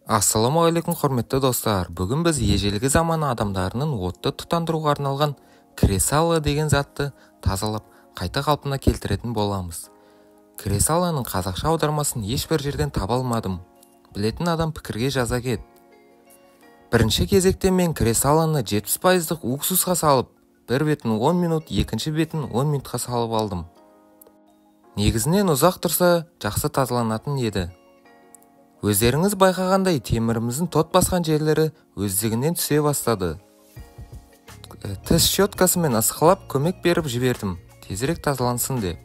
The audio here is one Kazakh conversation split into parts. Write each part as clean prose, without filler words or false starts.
Ассаламағалейкум құрметті достар. Бүгін біз ежелгі заман адамдарының отты тұтандыруға арналған кресало деген затты тазалап, қайта қалпына келтіретін боламыз. Кресалоның қазақша аудармасын ешбір жерден таба алмадым. Білетін адам пікірге жаза кет. Бірінші кезекте мен кресалоны 70% уксусқа салып, бір бетін 10 минут, екінші бетін 10 минутқа салып алдым. Негізінен ұзақ тұрса, жақсы тазаланатын еді. Өздеріңіз байқағандай, теміріміздің тот басқан жерлері өздігінен түсе бастады. Тіс щеткасымен ысқылап көмек беріп жібердім, тезірек тазалансын деп.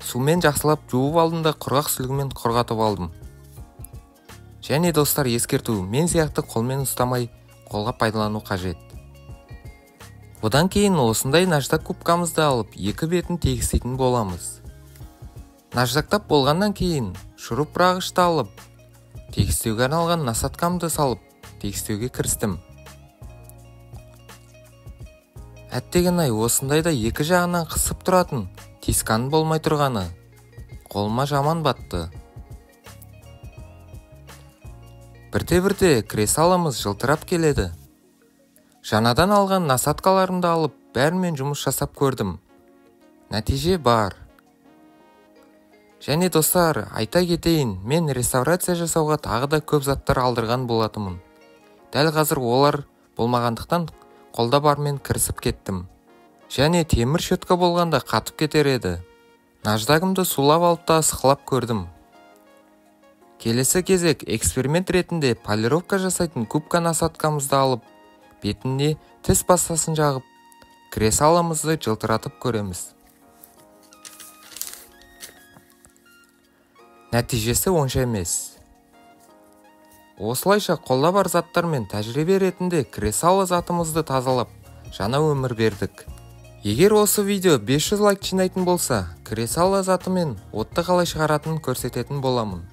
Сумен жақсылап жуып алдым да құрғақ сүлгімен құрғатып алдым. Және достар, ескерту, мен сияқты қолмен ұстамай, қолға пайдалану қажет. Одан кейін осындай наждак губкамызды алып, екі бетін тегістейтін боламыз. Наждактап болғаннан кейін шуруп-брағышты алып, тегістеуге арналған насаткамды салып, тегістеуге кірістім. Әттеген-ай, осындайда екі жағынан қысып тұратын, тисканын болмай тұрғаны, қолыма жаман батты. Бірте-бірте кресаломыз жылтырап келеді. Жаңадан алған насаткаларымды алып, бәрімен жұмыс жасап көрдім. Нәтиже бар. Және достар, айта кетейін, мен реставрация жасауға тағы да көп заттар алдырған болатымын. Дәл қазір олар болмағандықтан қолда бармен кірісіп кеттім. Және темір щетка болғанда қатып кетер еді. Наждагымды сулап алып та ысқылап көрдім. Келесі кезек эксперимент ретінде полировка жасайтын губка насаткамызды алып, бетіне тіс пастасын жағып, кресаломызды жылтыратып көреміз. Нәтижесі онша емес. Осылайша қолда бар заттармен тәжірибе ретінде кресало затымызды тазалап, жаңа өмір бердік. Егер осы видео 500 лайк жинайтын болса, кресало затымен отты қалай шығаратынын көрсететін боламын.